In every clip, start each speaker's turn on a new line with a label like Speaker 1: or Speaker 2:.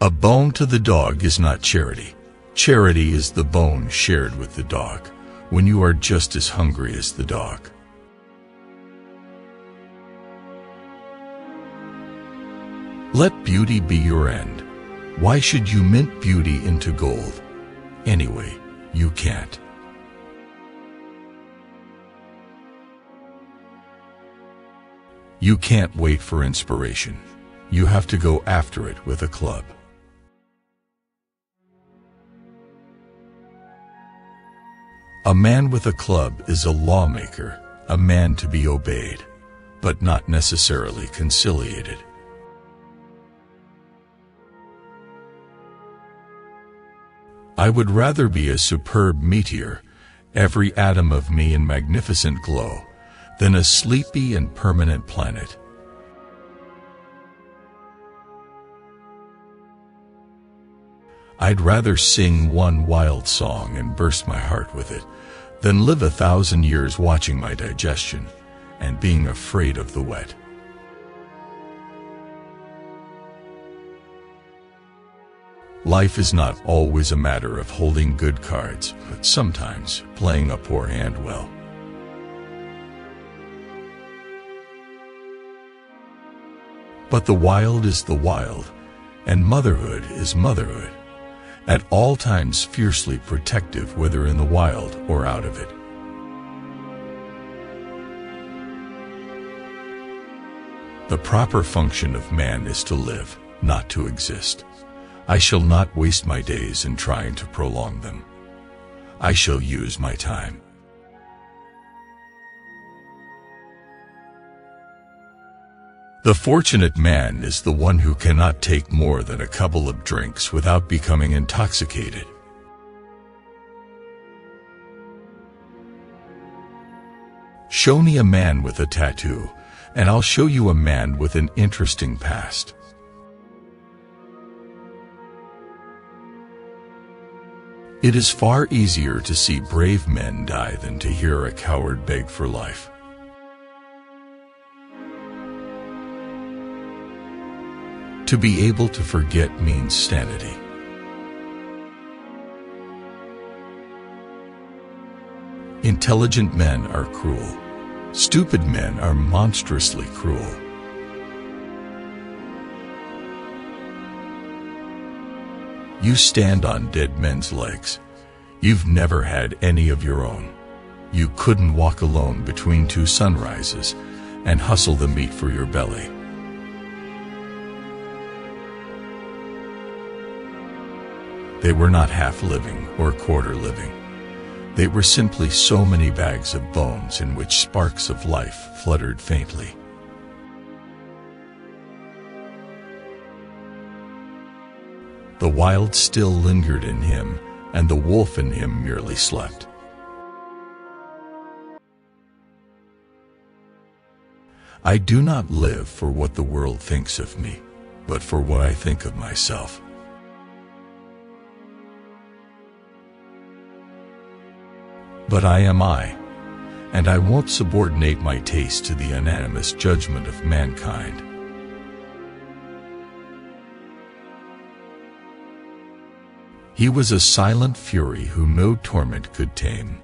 Speaker 1: A bone to the dog is not charity. Charity is the bone shared with the dog, when you are just as hungry as the dog. Let beauty be your end. Why should you mint beauty into gold? Anyway, you can't. You can't wait for inspiration. You have to go after it with a club. A man with a club is a lawmaker, a man to be obeyed, but not necessarily conciliated. I would rather be a superb meteor, every atom of me in magnificent glow, than a sleepy and permanent planet. I'd rather sing one wild song and burst my heart with it, than live 1,000 years watching my digestion and being afraid of the wet. Life is not always a matter of holding good cards, but sometimes playing a poor hand well. But the wild is the wild, and motherhood is motherhood, at all times fiercely protective whether in the wild or out of it. The proper function of man is to live, not to exist. I shall not waste my days in trying to prolong them. I shall use my time. The fortunate man is the one who cannot take more than a couple of drinks without becoming intoxicated. Show me a man with a tattoo, and I'll show you a man with an interesting past. It is far easier to see brave men die than to hear a coward beg for life. To be able to forget means sanity. Intelligent men are cruel. Stupid men are monstrously cruel. You stand on dead men's legs. You've never had any of your own. You couldn't walk alone between two sunrises and hustle the meat for your belly. They were not half living or quarter living. They were simply so many bags of bones in which sparks of life fluttered faintly. The wild still lingered in him, and the wolf in him merely slept. I do not live for what the world thinks of me, but for what I think of myself. But I am I, and I won't subordinate my taste to the unanimous judgment of mankind. He was a silent fury who no torment could tame.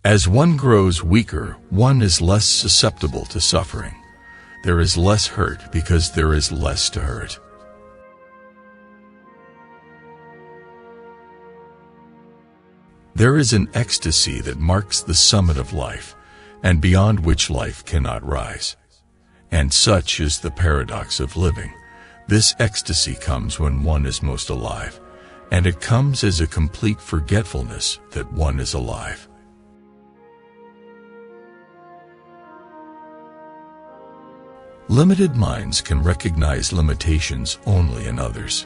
Speaker 1: As one grows weaker, one is less susceptible to suffering. There is less hurt because there is less to hurt. There is an ecstasy that marks the summit of life, and beyond which life cannot rise. And such is the paradox of living. This ecstasy comes when one is most alive, and it comes as a complete forgetfulness that one is alive. Limited minds can recognize limitations only in others.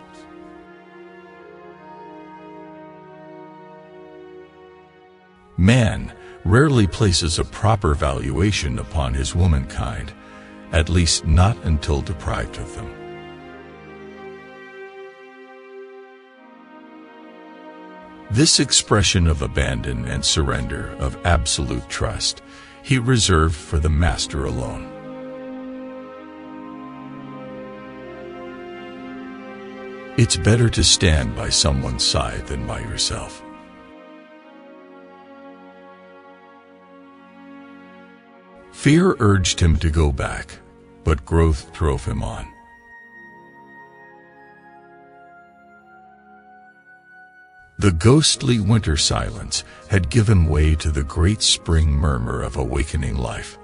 Speaker 1: Man rarely places a proper valuation upon his womankind, at least not until deprived of them. This expression of abandon and surrender, of absolute trust, he reserved for the master alone. It's better to stand by someone's side than by yourself. Fear urged him to go back, but growth drove him on. The ghostly winter silence had given way to the great spring murmur of awakening life.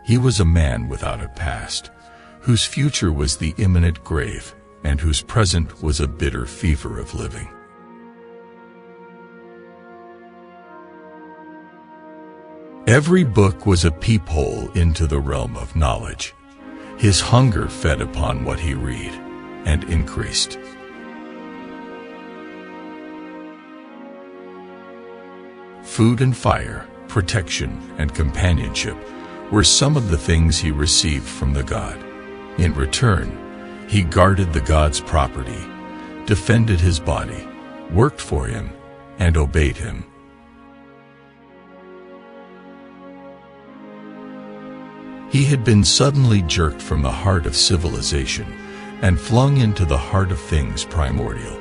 Speaker 1: He was a man without a past, whose future was the imminent grave, and whose present was a bitter fever of living. Every book was a peephole into the realm of knowledge. His hunger fed upon what he read, and increased. Food and fire, protection and companionship were some of the things he received from the god. In return, he guarded the god's property, defended his body, worked for him, and obeyed him. He had been suddenly jerked from the heart of civilization and flung into the heart of things primordial.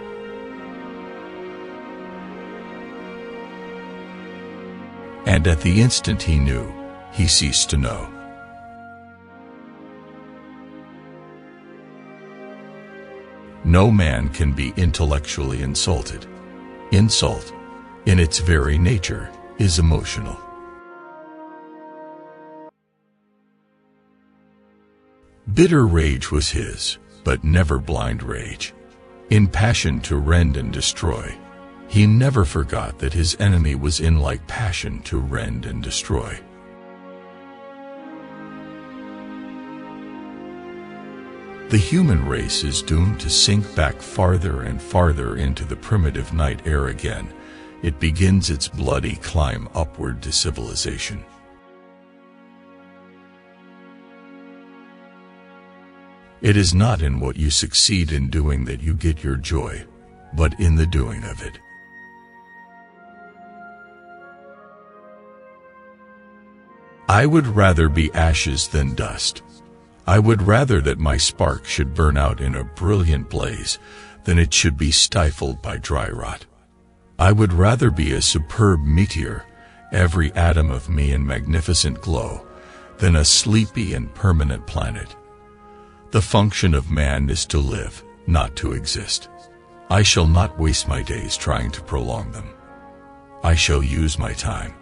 Speaker 1: And at the instant he knew, he ceased to know. No man can be intellectually insulted. Insult, in its very nature, is emotional. Bitter rage was his, but never blind rage. In passion to rend and destroy, he never forgot that his enemy was in like passion to rend and destroy. The human race is doomed to sink back farther and farther into the primitive night air again. It begins its bloody climb upward to civilization. It is not in what you succeed in doing that you get your joy, but in the doing of it. I would rather be ashes than dust. I would rather that my spark should burn out in a brilliant blaze than it should be stifled by dry rot. I would rather be a superb meteor, every atom of me in magnificent glow, than a sleepy and permanent planet. The function of man is to live, not to exist. I shall not waste my days trying to prolong them. I shall use my time